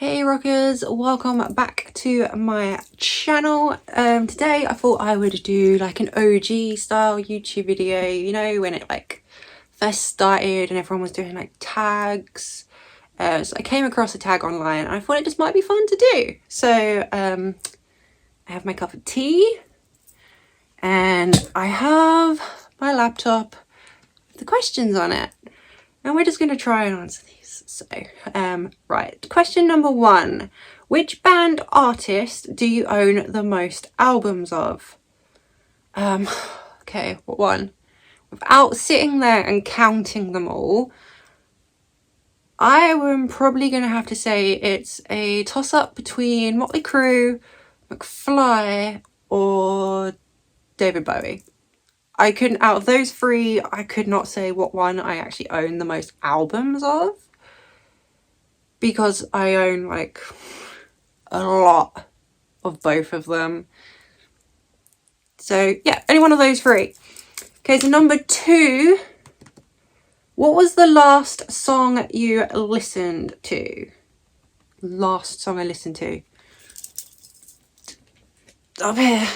Hey rockers, welcome back to my channel. Today I thought I would do like an OG style YouTube video, you know, when it like first started and everyone was doing like tags. So I came across a tag online and I thought it just might be fun to do. So I have my cup of tea and I have my laptop with the questions on it. And we're just going to try and answer these. So, right. Question number 1. Which band artist do you own the most albums of? Okay, what one? Without sitting there and counting them all, I am probably going to have to say it's a toss-up between Motley Crue, McFly, or David Bowie. I couldn't, out of those three, I could not say what one I actually own the most albums of, because I own like a lot of both of them. So yeah, any one of those three. Okay, so number 2, what was the last song you listened to? Last song I listened to. Up here.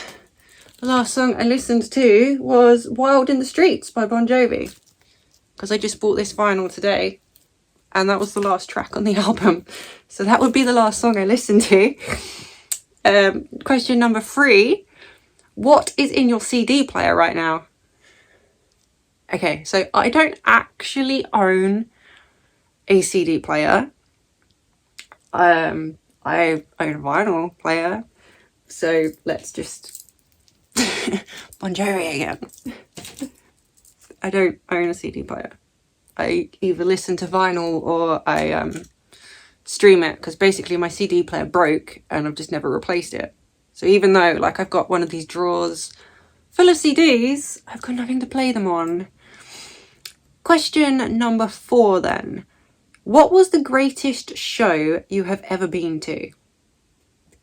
The last song I listened to was Wild in the Streets by Bon Jovi, because I just bought this vinyl today and that was the last track on the album. So that would be the last song I listened to. Question number 3. What is in your CD player right now? Okay, so I don't actually own a CD player. I own a vinyl player. So let's just Bon Jovi again. I don't own a CD player. I either listen to vinyl or I stream it, because basically my CD player broke and I've just never replaced it. So even though like I've got one of these drawers full of CDs, I've got nothing to play them on. Question number 4 then. What was the greatest show you have ever been to?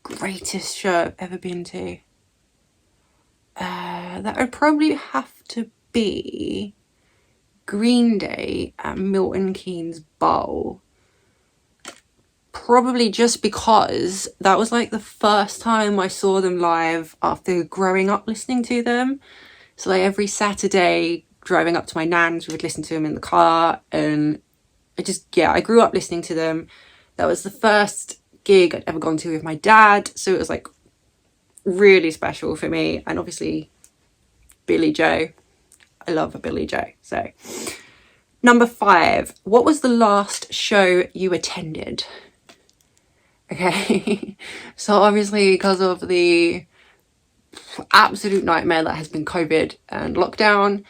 Greatest show I've ever been to? That would probably have to be Green Day at Milton Keynes Bowl. Probably just because that was like the first time I saw them live after growing up listening to them. So like every Saturday driving up to my nan's, we would listen to them in the car, and I grew up listening to them. That was the first gig I'd ever gone to with my dad, so it was like really special for me. And obviously Billy Joe, I love a Billy Joe. So number 5, what was the last show you attended? Okay, so obviously because of the absolute nightmare that has been COVID and lockdown,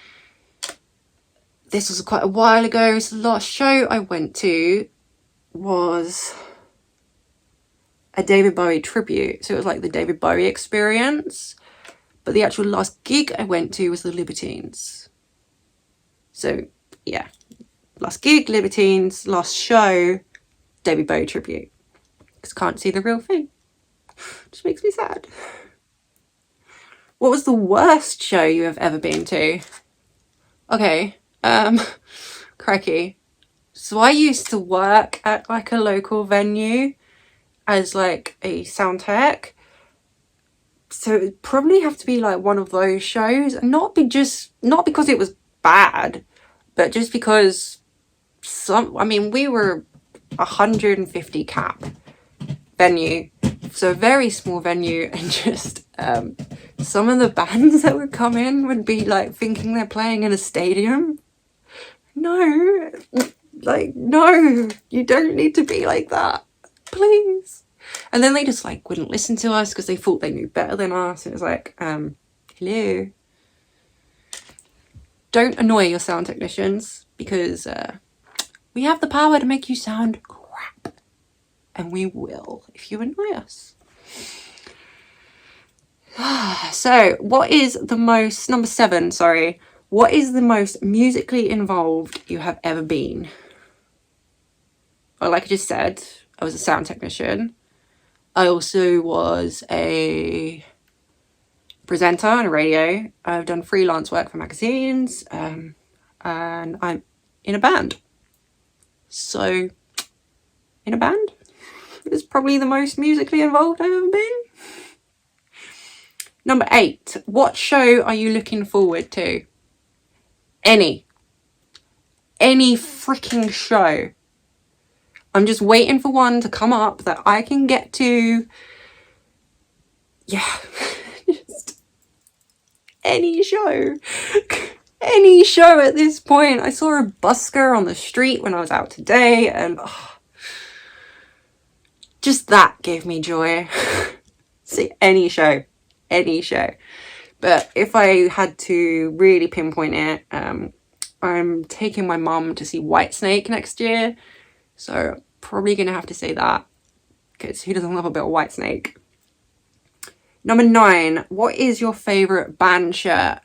this was quite a while ago. So the last show I went to was a David Bowie tribute. So it was like the David Bowie Experience, but the actual last gig I went to was the Libertines. So yeah, last gig, Libertines, last show, David Bowie tribute. Because I can't see the real thing. Just makes me sad. What was the worst show you have ever been to? Okay, crikey. So I used to work at like a local venue as like a sound tech. So it would probably have to be like one of those shows. And not because it was bad, but just because we were 150 cap venue, so a very small venue, and just some of the bands that would come in would be like thinking they're playing in a stadium. No, you don't need to be like that, please. And then they just like wouldn't listen to us because they thought they knew better than us. It was like, hello, don't annoy your sound technicians, because we have the power to make you sound crap. And we will if you annoy us. So number 7, sorry. What is the most musically involved you have ever been? Well, like I just said, I was a sound technician. I also was a presenter on a radio. I've done freelance work for magazines, and I'm in a band. So, in a band? It's probably the most musically involved I've ever been. Number 8. What show are you looking forward to? Any freaking show. I'm just waiting for one to come up that I can get to. Yeah. Just any show. Any show at this point. I saw a busker on the street when I was out today, and just that gave me joy. See, any show. But if I had to really pinpoint it, I'm taking my mum to see Whitesnake next year, so probably gonna have to say that, because who doesn't love a bit of Whitesnake? Number 9. What is your favourite band shirt?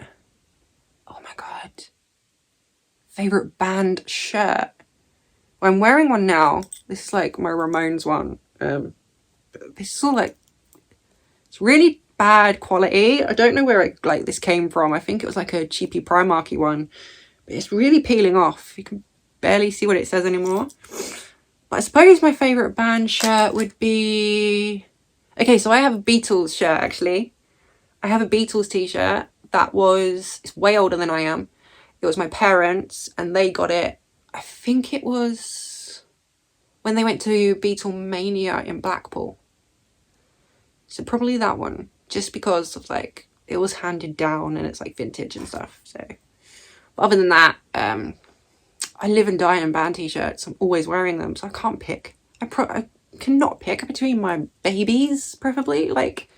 Oh my god. Favourite band shirt? Well, I'm wearing one now. This is like my Ramones one. This is all like, it's really bad quality. I don't know where this came from. I think it was like a cheapy Primarky one. But it's really peeling off. You can barely see what it says anymore. But I suppose my favourite band shirt would be... Okay, so I have a Beatles shirt, actually. I have a Beatles t-shirt that was... It's way older than I am. It was my parents, and they got it. I think it was when they went to Beatlemania in Blackpool. So probably that one. Just because of, like, it was handed down and it's, like, vintage and stuff. So, but other than that, I live and die in band t-shirts. I'm always wearing them, so I can't pick. I cannot pick between my babies, preferably. Like,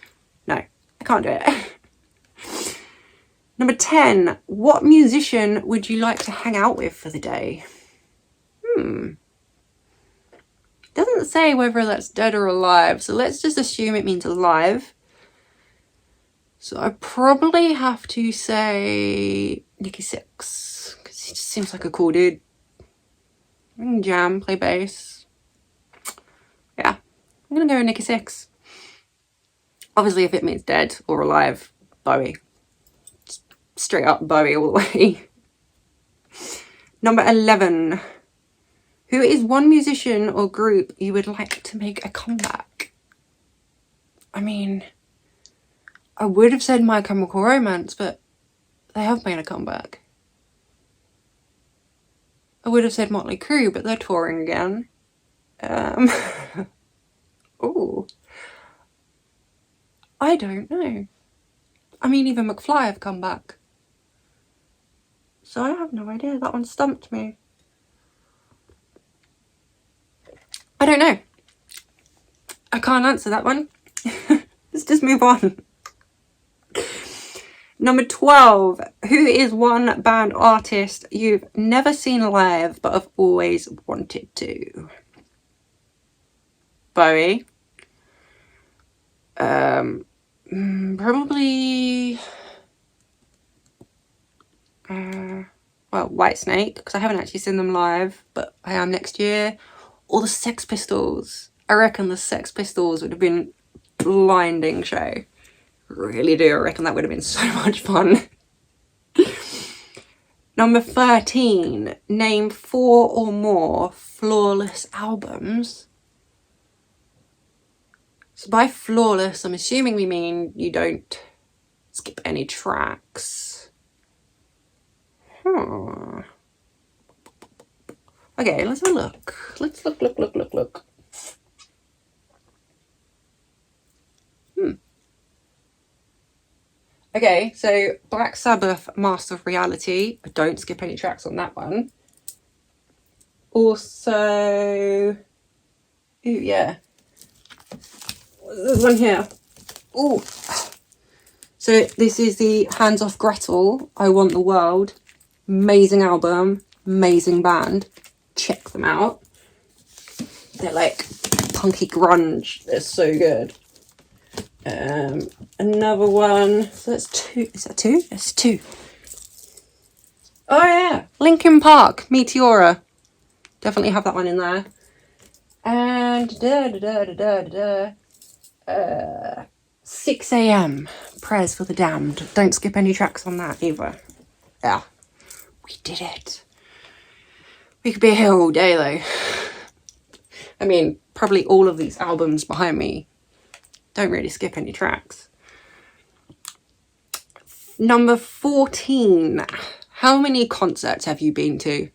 no, I can't do it. Number 10. What musician would you like to hang out with for the day? Doesn't say whether that's dead or alive, so let's just assume it means alive. So I probably have to say Nikki Sixx, because he just seems like a cool dude. We can jam, play bass. Yeah, I'm gonna go with Nikki Sixx. Obviously, if it means dead or alive, Bowie. Straight up Bowie all the way. Number 11. Who is one musician or group you would like to make a comeback? I mean, I would have said My Chemical Romance, but they have made a comeback. I would have said Motley Crue, but they're touring again. Ooh. I don't know. I mean, even McFly have come back. So I have no idea. That one stumped me. I don't know. I can't answer that one. Let's just move on. Number 12. Who is one band artist you've never seen live but have always wanted to? Bowie. Probably... well, Whitesnake, because I haven't actually seen them live, but I am next year. Or the Sex Pistols. I reckon the Sex Pistols would have been a blinding show. Really do. I reckon that would have been so much fun. Number 13. Name 4 or more flawless albums. So by flawless, I'm assuming we mean you don't skip any tracks. Okay, let's have a look. Let's look. Okay, so Black Sabbath, Master of Reality. I don't skip any tracks on that one. Also... Ooh, yeah. What's this one here? Ooh. So this is the Hands Off Gretel, I Want the World. Amazing album. Amazing band. Check them out. They're like punky grunge. They're so good. Another one. So that's 2. Is that 2? That's 2. Oh yeah, Linkin Park, Meteora. Definitely have that one in there. And 6 a.m. Prayers for the Damned. Don't skip any tracks on that either. Yeah, we did it. We could be here all day though. I mean, probably all of these albums behind me. Don't really skip any tracks. Number 14. How many concerts have you been to?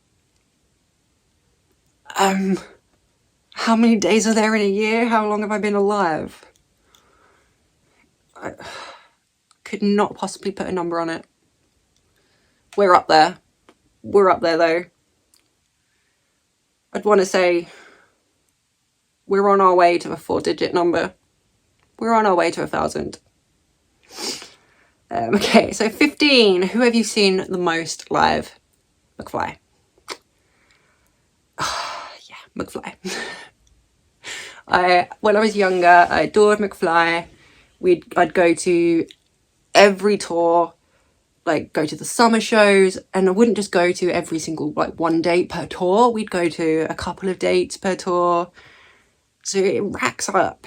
How many days are there in a year? How long have I been alive? I could not possibly put a number on it. We're up there. We're up there though. I'd want to say we're on our way to a 4-digit number. We're on our way to 1,000. Okay, so 15. Who have you seen the most live? McFly. Yeah, McFly. When I was younger, I adored McFly. I'd go to every tour, like go to the summer shows, and I wouldn't just go to every single like one date per tour. We'd go to a couple of dates per tour. So it racks up.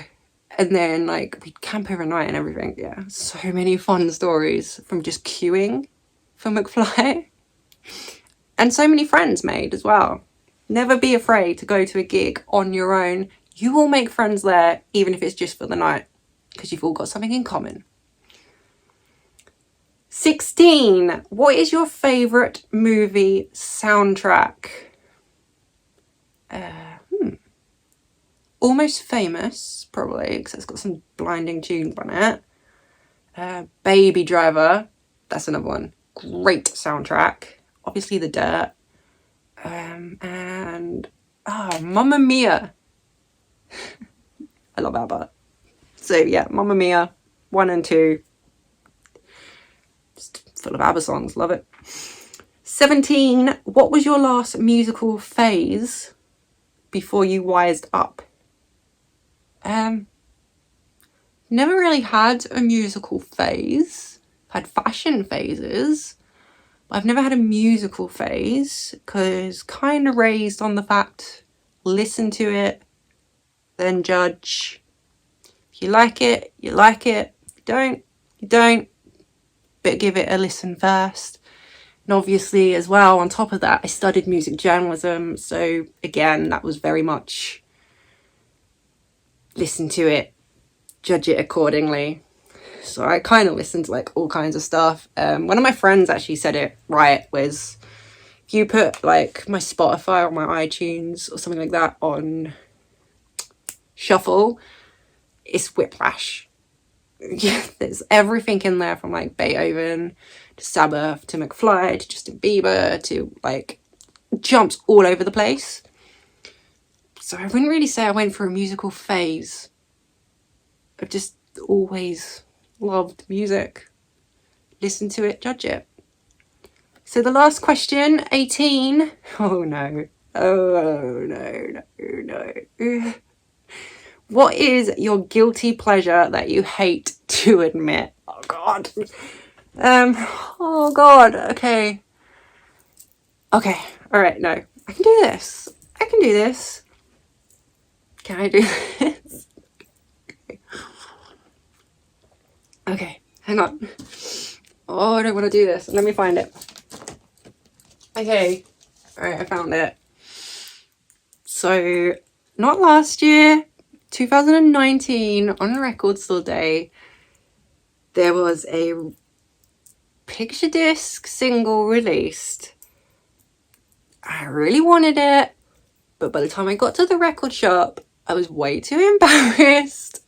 And then like we'd camp overnight and everything. Yeah, so many fun stories from just queuing for McFly. And so many friends made as well. Never be afraid to go to a gig on your own. You will make friends there, even if it's just for the night, because you've all got something in common. 16. What is your favourite movie soundtrack? Almost Famous, probably, because it's got some blinding tunes on it. Baby Driver, that's another one. Great soundtrack. Obviously The Dirt. And Mamma Mia. I love ABBA. So yeah, Mamma Mia 1 and 2. Just full of ABBA songs, love it. 17. What was your last musical phase before you wised up? Never really had a musical phase. I've had fashion phases. I've never had a musical phase because kind of raised on the fact, listen to it, then judge. If you like it, you like it. If you don't, you don't. But give it a listen first. And obviously as well, on top of that, I studied music journalism. So again, that was very much listen to it, judge it accordingly. So I kind of listened to like all kinds of stuff. One of my friends actually said it right, was if you put like my Spotify or my iTunes or something like that on shuffle, it's whiplash. Yeah, there's everything in there from like Beethoven to Sabbath to McFly to Justin Bieber to like jumps all over the place. So I wouldn't really say I went through a musical phase. I've just always loved music. Listen to it, judge it. So the last question, 18. Oh no. Oh no. What is your guilty pleasure that you hate to admit? Oh god. Oh god. Okay. Alright, no. I can do this. Can I do this? Okay, hang on. Oh, I don't want to do this. Let me find it. Okay. Alright, I found it. So, not last year, 2019, on Record Store Day, there was a picture disc single released. I really wanted it, but by the time I got to the record shop, I was way too embarrassed.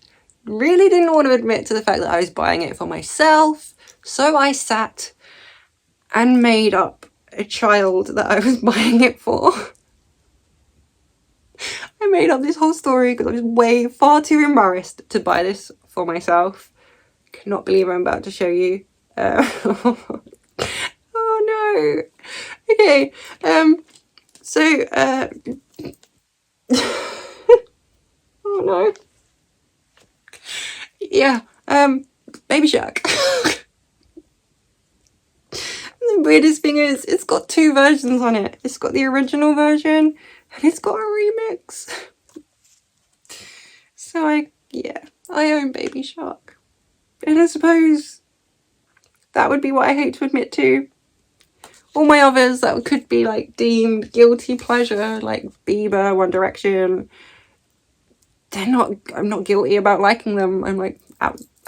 Really didn't want to admit to the fact that I was buying it for myself, so I sat and made up a child that I was buying it for. I made up this whole story because I was far too embarrassed to buy this for myself. Cannot believe I'm about to show you. Oh no. Okay. So oh no. Yeah. Baby Shark. The weirdest thing is, it's got 2 versions on it. It's got the original version and it's got a remix. So I own Baby Shark. And I suppose that would be what I hate to admit to. All my others that could be like deemed guilty pleasure, like Bieber, One Direction, I'm not guilty about liking them. I'm like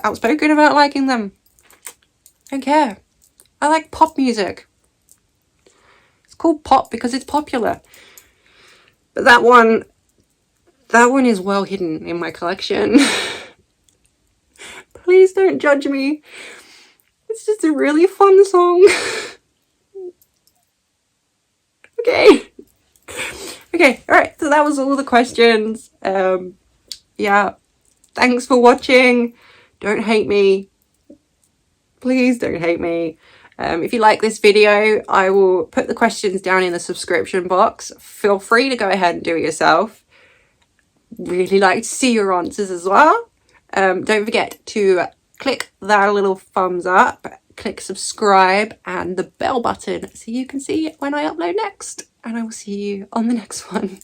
outspoken about liking them. Don't care. I like pop music. It's called pop because it's popular. But that one is well hidden in my collection. Please don't judge me. It's just a really fun song. Okay. Okay, alright, so that was all the questions. Yeah, thanks for watching. Don't hate me. Please don't hate me. If you like this video, I will put the questions down in the subscription box. Feel free to go ahead and do it yourself. Really like to see your answers as well. Don't forget to click that little thumbs up, click subscribe and the bell button so you can see when I upload next. And I will see you on the next one.